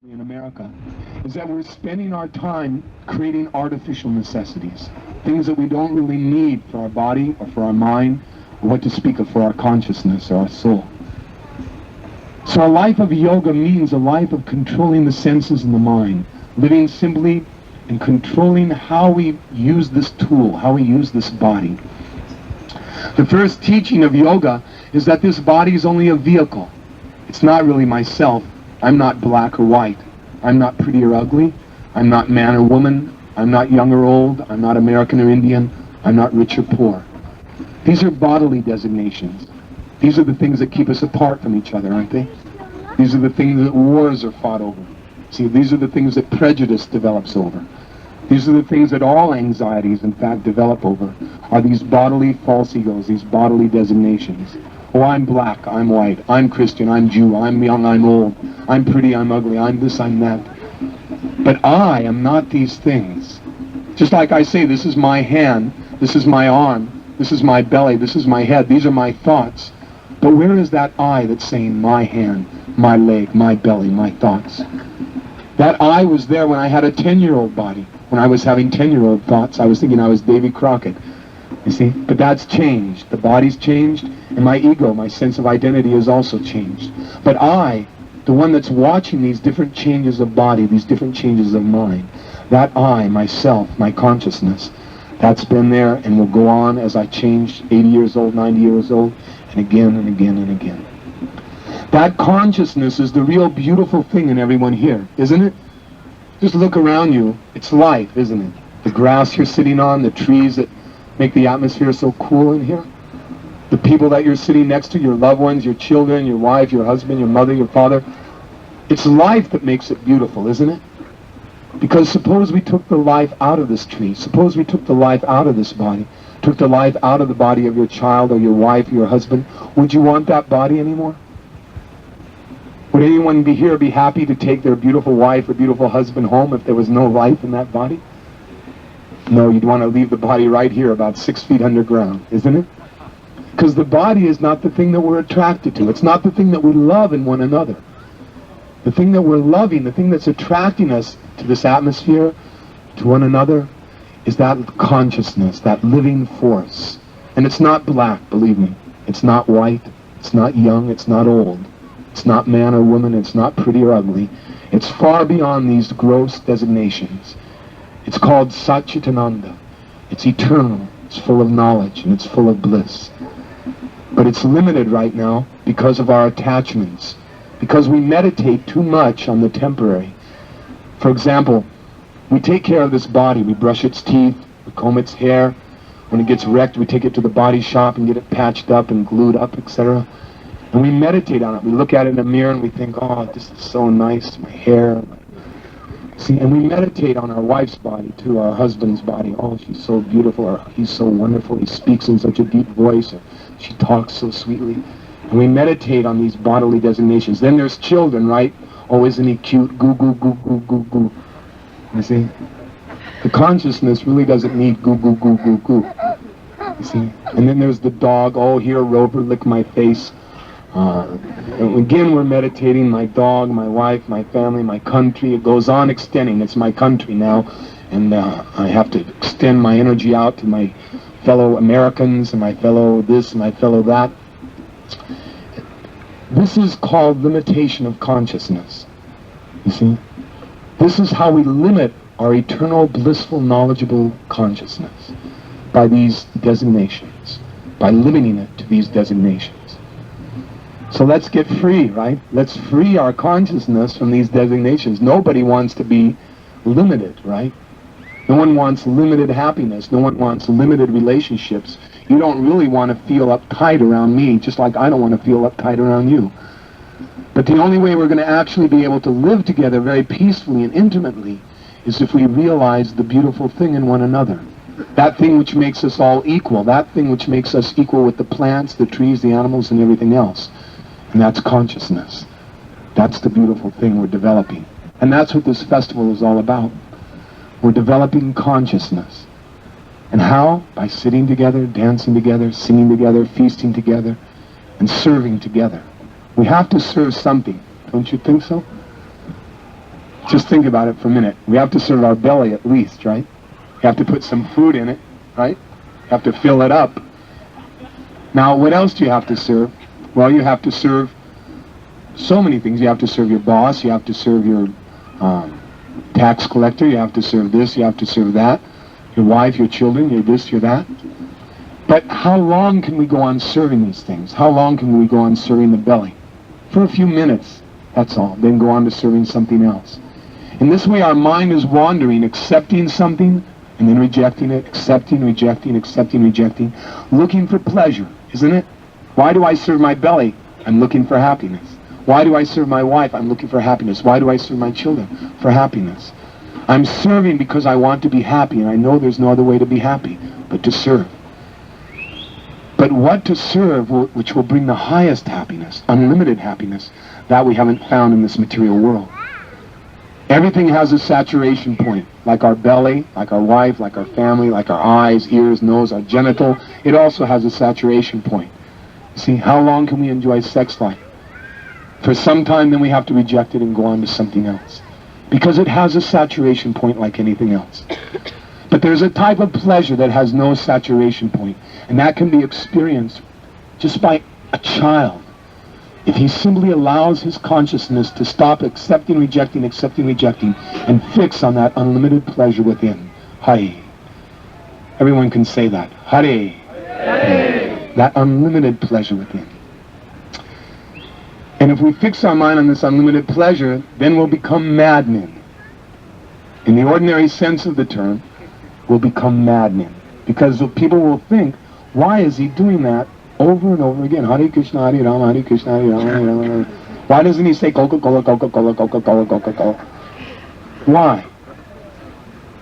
in America is that we're spending our time creating artificial necessities, things that we don't really need for our body or for our mind, or what to speak of for our consciousness or our soul. So a life of yoga means a life of controlling the senses and the mind, living simply and controlling how we use this tool, how we use this body. The first teaching of yoga is that this body is only a vehicle. It's not really myself. I'm not black or white. I'm not pretty or ugly. I'm not man or woman. I'm not young or old. I'm not American or Indian. I'm not rich or poor. These are bodily designations. These are the things that keep us apart from each other, aren't they? These are the things that wars are fought over. See, these are the things that prejudice develops over. These are the things that all anxieties, in fact, develop over, are these bodily false egos, these bodily designations. Oh, I'm black, I'm white, I'm Christian, I'm Jew, I'm young, I'm old, I'm pretty, I'm ugly, I'm this, I'm that. But I am not these things. Just like I say, this is my hand, this is my arm, this is my belly, this is my head, these are my thoughts. But where is that I that's saying my hand, my leg, my belly, my thoughts? That I was there when I had a 10-year-old body. When I was having 10-year-old thoughts, I was thinking I was Davy Crockett. You see? But that's changed. The body's changed, and my ego, my sense of identity has also changed. But I, the one that's watching these different changes of body, these different changes of mind, that I, myself, my consciousness, that's been there and will go on as I change 80 years old, 90 years old, and again and again and again. That consciousness is the real beautiful thing in everyone here, isn't it? Just look around you. It's life, isn't it? The grass you're sitting on, the trees that make the atmosphere so cool in here, the people that you're sitting next to, your loved ones, your children, your wife, your husband, your mother, your father. It's life that makes it beautiful, isn't it? Because suppose we took the life out of this tree, suppose we took the life out of this body, took the life out of the body of your child or your wife or your husband, would you want that body anymore? Would anyone be happy to take their beautiful wife or beautiful husband home if there was no life in that body? No, you'd want to leave the body right here about 6 feet underground, isn't it? Because the body is not the thing that we're attracted to. It's not the thing that we love in one another. The thing that we're loving, the thing that's attracting us to this atmosphere, to one another, is that consciousness, that living force. And it's not black, believe me. It's not white. It's not young. It's not old. It's not man or woman. It's not pretty or ugly. It's far beyond these gross designations. It's called Satchitananda. It's eternal. It's full of knowledge and it's full of bliss. But it's limited right now because of our attachments. Because we meditate too much on the temporary. For example, we take care of this body. We brush its teeth. We comb its hair. When it gets wrecked, we take it to the body shop and get it patched up and glued up, etc. And we meditate on it. We look at it in the mirror and we think, oh, this is so nice, my hair. See, and we meditate on our wife's body too, our husband's body. Oh, she's so beautiful, or he's so wonderful, he speaks in such a deep voice, or she talks so sweetly. And we meditate on these bodily designations. Then there's children, right? Oh, isn't he cute? Goo, goo, goo, goo, goo, goo. You see? The consciousness really doesn't need goo, goo, goo, goo, goo. You see? And then there's the dog. Oh, here, Rover, lick my face. Again, we're meditating, my dog, my wife, my family, my country. It goes on extending. It's my country now, and I have to extend my energy out to my fellow Americans and my fellow this and my fellow that. This is called limitation of consciousness. You see? This is how we limit our eternal, blissful, knowledgeable consciousness, by these designations, by limiting it to these designations. So let's get free, right? Let's free our consciousness from these designations. Nobody wants to be limited, right? No one wants limited happiness. No one wants limited relationships. You don't really want to feel uptight around me, just like I don't want to feel uptight around you. But the only way we're going to actually be able to live together very peacefully and intimately is if we realize the beautiful thing in one another. That thing which makes us all equal. That thing which makes us equal with the plants, the trees, the animals, and everything else. And that's consciousness. That's the beautiful thing we're developing. And that's what this festival is all about. We're developing consciousness. And how? By sitting together, dancing together, singing together, feasting together, and serving together. We have to serve something. Don't you think so? Just think about it for a minute. We have to serve our belly at least, right? You have to put some food in it, right? You have to fill it up. Now, what else do you have to serve? Well, you have to serve so many things. You have to serve your boss. You have to serve your tax collector. You have to serve this. You have to serve that. Your wife, your children, your this, your that. But how long can we go on serving these things? How long can we go on serving the belly? For a few minutes, that's all. Then go on to serving something else. In this way, our mind is wandering, accepting something, and then rejecting it, accepting, rejecting, accepting, rejecting, looking for pleasure, isn't it? Why do I serve my belly? I'm looking for happiness. Why do I serve my wife? I'm looking for happiness. Why do I serve my children? For happiness. I'm serving because I want to be happy, and I know there's no other way to be happy but to serve. But what to serve which will bring the highest happiness, unlimited happiness, that we haven't found in this material world. Everything has a saturation point, like our belly, like our wife, like our family, like our eyes, ears, nose, our genital. It also has a saturation point. See, how long can we enjoy sex life? For some time, then we have to reject it and go on to something else. Because it has a saturation point like anything else. But there's a type of pleasure that has no saturation point, and that can be experienced just by a child. If he simply allows his consciousness to stop accepting, rejecting, and fix on that unlimited pleasure within. Hare. Everyone can say that. Hare. Hare. That unlimited pleasure within. And if we fix our mind on this unlimited pleasure, then we'll become madmen. In the ordinary sense of the term, we'll become madmen. Because people will think, why is he doing that over and over again? Hare Krishna, Hare Rama, Hare Krishna, Hare Rama, Hare Rama. Why doesn't he say Coca-Cola, Coca-Cola, Coca-Cola, Coca-Cola? Why?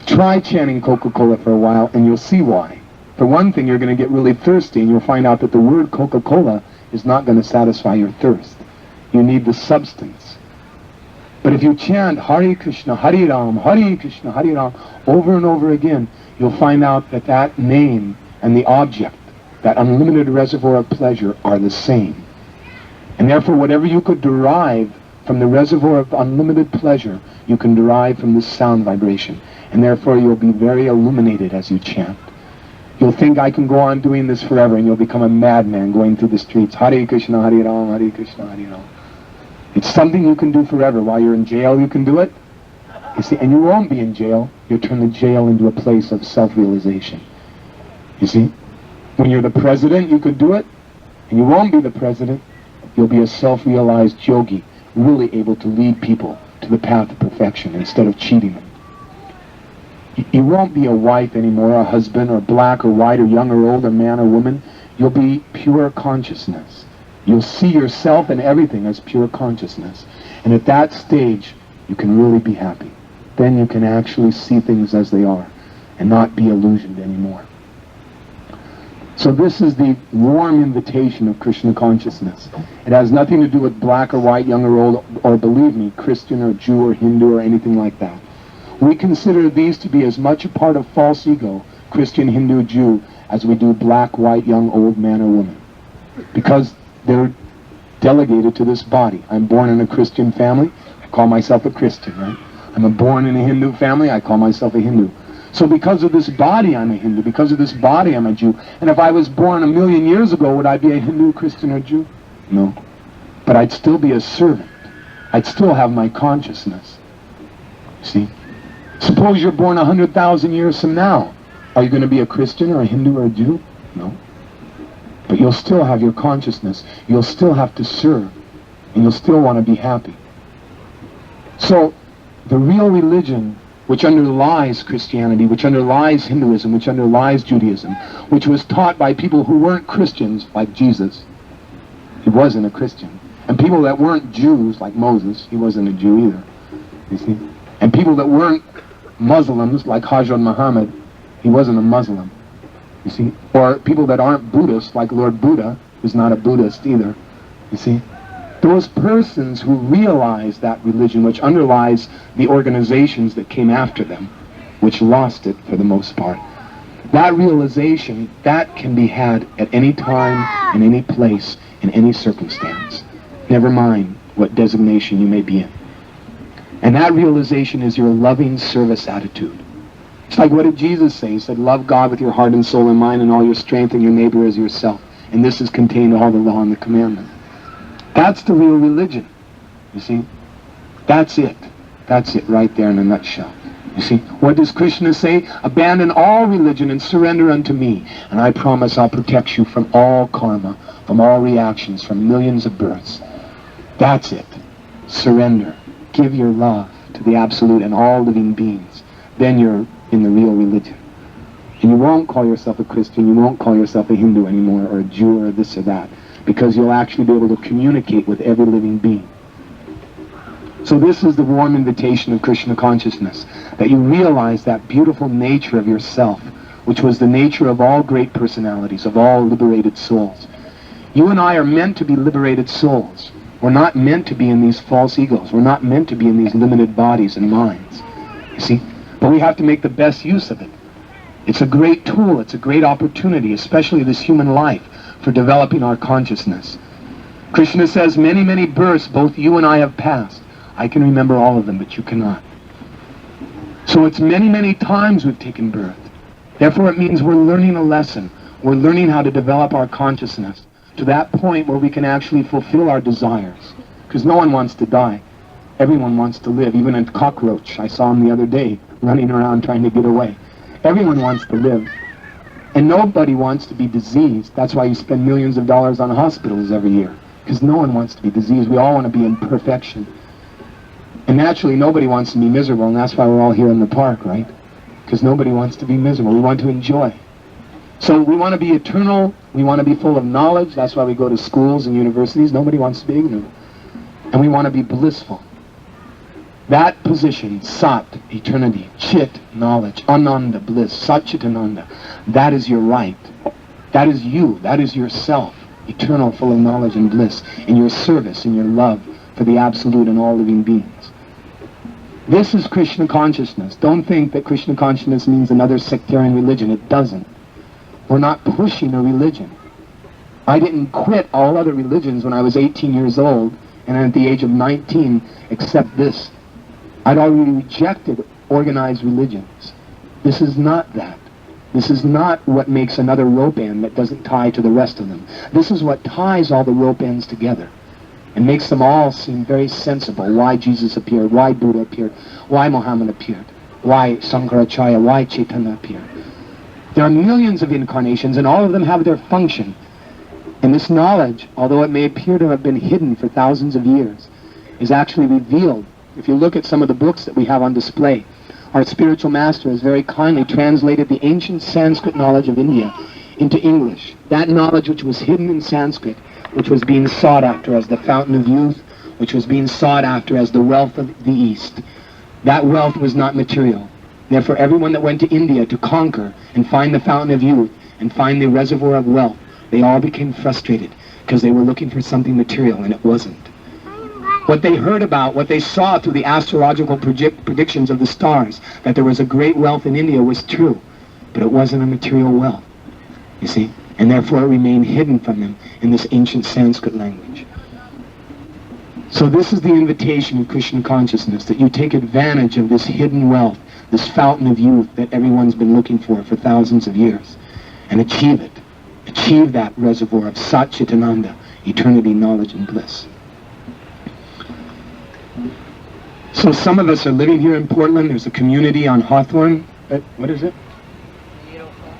Try chanting Coca-Cola for a while and you'll see why. For one thing, you're going to get really thirsty and you'll find out that the word Coca-Cola is not going to satisfy your thirst. You need the substance. But if you chant Hare Krishna, Hare Rama, Hare Krishna, Hare Rama over and over again, you'll find out that that name and the object, that unlimited reservoir of pleasure, are the same. And therefore, whatever you could derive from the reservoir of unlimited pleasure, you can derive from this sound vibration. And therefore, you'll be very illuminated as you chant. You'll think, I can go on doing this forever, and you'll become a madman going through the streets. Hare Krishna, Hare Rama, Hare Krishna, Hare Rama. It's something you can do forever. While you're in jail, you can do it. You see, and you won't be in jail. You'll turn the jail into a place of self-realization. You see? When you're the president, you could do it, and you won't be the president. You'll be a self-realized yogi, really able to lead people to the path of perfection instead of cheating them. You won't be a wife anymore, a husband, or black or white, or young or old, or man or woman. You'll be pure consciousness. You'll see yourself and everything as pure consciousness. And at that stage, you can really be happy. Then you can actually see things as they are and not be illusioned anymore. So this is the warm invitation of Krishna consciousness. It has nothing to do with black or white, young or old, or believe me, Christian or Jew or Hindu or anything like that. We consider these to be as much a part of false ego, Christian, Hindu, Jew, as we do black, white, young, old, man or woman. Because they're delegated to this body. I'm born in a Christian family, I call myself a Christian, right? I'm born in a Hindu family, I call myself a Hindu. So because of this body, I'm a Hindu. Because of this body, I'm a Jew. And if I was born 1,000,000 years ago, would I be a Hindu, Christian, or Jew? No. But I'd still be a servant. I'd still have my consciousness. See? Suppose you're born 100,000 years from now. Are you going to be a Christian or a Hindu or a Jew? No. But you'll still have your consciousness. You'll still have to serve. And you'll still want to be happy. So, the real religion which underlies Christianity, which underlies Hinduism, which underlies Judaism, which was taught by people who weren't Christians, like Jesus. He wasn't a Christian. And people that weren't Jews, like Moses, he wasn't a Jew either. You see? And people that weren't Muslims, like Hazrat Muhammad, he wasn't a Muslim. You see? Or people that aren't Buddhists, like Lord Buddha, who's not a Buddhist either. You see? Those persons who realize that religion, which underlies the organizations that came after them, which lost it for the most part, that realization, that can be had at any time, in any place, in any circumstance. Never mind what designation you may be in. And that realization is your loving service attitude. It's like, what did Jesus say? He said, love God with your heart and soul and mind and all your strength, and your neighbor as yourself. And this is contained all the law and the commandment. That's the real religion. You see? That's it. That's it right there in a nutshell. You see? What does Krishna say? Abandon all religion and surrender unto me, and I promise I'll protect you from all karma, from all reactions, from millions of births. That's it. Surrender. Give your love to the Absolute and all living beings. Then you're in the real religion. And you won't call yourself a Christian, you won't call yourself a Hindu anymore, or a Jew, or this or that, because you'll actually be able to communicate with every living being. So this is the warm invitation of Krishna consciousness, that you realize that beautiful nature of yourself, which was the nature of all great personalities, of all liberated souls. You and I are meant to be liberated souls. We're not meant to be in these false egos. We're not meant to be in these limited bodies and minds. You see? But we have to make the best use of it. It's a great tool. It's a great opportunity, especially this human life, for developing our consciousness. Krishna says, many, many births both you and I have passed. I can remember all of them, but you cannot. So it's many, many times we've taken birth. Therefore it means we're learning a lesson. We're learning how to develop our consciousness to that point where we can actually fulfill our desires. Because no one wants to die. Everyone wants to live. Even a cockroach, I saw him the other day, running around trying to get away. Everyone wants to live. And nobody wants to be diseased. That's why you spend millions of dollars on hospitals every year. Because no one wants to be diseased. We all want to be in perfection. And naturally, nobody wants to be miserable, and that's why we're all here in the park, right? Because nobody wants to be miserable. We want to enjoy. So we want to be eternal. We want to be full of knowledge. That's why we go to schools and universities. Nobody wants to be ignorant. And we want to be blissful. That position, Sat, eternity, Chit, knowledge, Ananda, bliss, Satchitananda, that is your right. That is you. That is yourself, eternal, full of knowledge and bliss, in your service, in your love for the Absolute and all living beings. This is Krishna consciousness. Don't think that Krishna consciousness means another sectarian religion. It doesn't. We're not pushing a religion. I didn't quit all other religions when I was 18 years old and at the age of 19 except this. I'd already rejected organized religions. This is not that. This is not what makes another rope end that doesn't tie to the rest of them. This is what ties all the rope ends together and makes them all seem very sensible. Why Jesus appeared, why Buddha appeared, why Muhammad appeared, why Sankaracharya, why Chaitanya appeared. There are millions of incarnations and all of them have their function. And this knowledge, although it may appear to have been hidden for thousands of years, is actually revealed. If you look at some of the books that we have on display, our spiritual master has very kindly translated the ancient Sanskrit knowledge of India into English. That knowledge which was hidden in Sanskrit, which was being sought after as the fountain of youth, which was being sought after as the wealth of the East. That wealth was not material. Therefore, everyone that went to India to conquer and find the fountain of youth and find the reservoir of wealth, they all became frustrated because they were looking for something material and it wasn't. What they heard about, what they saw through the astrological predictions of the stars, that there was a great wealth in India was true, but it wasn't a material wealth, you see? And therefore it remained hidden from them in this ancient Sanskrit language. So this is the invitation of Krishna consciousness, that you take advantage of this hidden wealth, this fountain of youth that everyone's been looking for thousands of years, and achieve it. Achieve that reservoir of Satchitananda, eternity, knowledge, and bliss. So some of us are living here in Portland. There's a community on Hawthorne. What is it?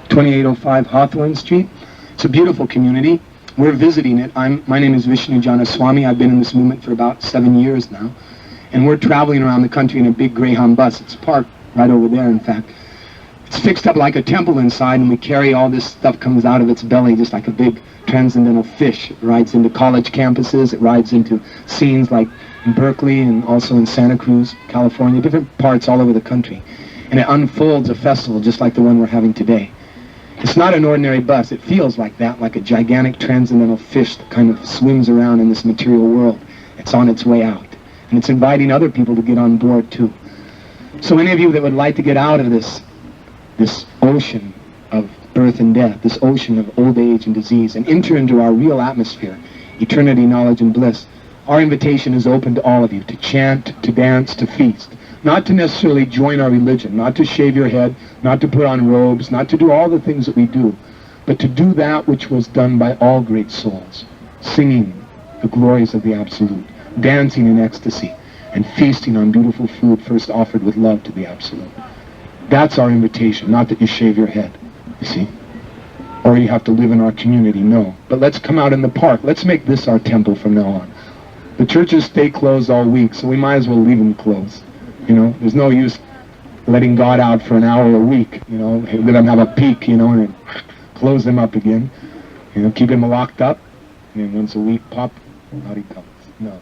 2805 Hawthorne Street. It's a beautiful community. We're visiting it. My name is Vishnujana Swami. I've been in this movement for about 7 years now. And we're traveling around the country in a big Greyhound bus. It's parked right over there, in fact. It's fixed up like a temple inside, and we carry all this stuff comes out of its belly just like a big transcendental fish. It rides into college campuses. It rides into scenes like in Berkeley and also in Santa Cruz, California, different parts all over the country. And it unfolds a festival just like the one we're having today. It's not an ordinary bus. It feels like that, like a gigantic transcendental fish that kind of swims around in this material world. It's on its way out. And it's inviting other people to get on board too. So any of you that would like to get out of this ocean of birth and death, this ocean of old age and disease, and enter into our real atmosphere, eternity, knowledge, and bliss, Our invitation is open to all of you, to chant, to dance, to feast. Not to necessarily join our religion, not to shave your head, not to put on robes, not to do all the things that we do, but to do that which was done by all great souls, singing the glories of the Absolute, dancing in ecstasy, and feasting on beautiful food first offered with love to the Absolute. That's our invitation, not that you shave your head, you see? Or you have to live in our community, no. But let's come out in the park. Let's make this our temple from now on. The churches stay closed all week, so we might as well leave them closed. You know, there's no use letting God out for an hour a week, you know, let them have a peek, you know, and then close them up again. You know, keep him locked up, and then once a week, pop, out he comes. No.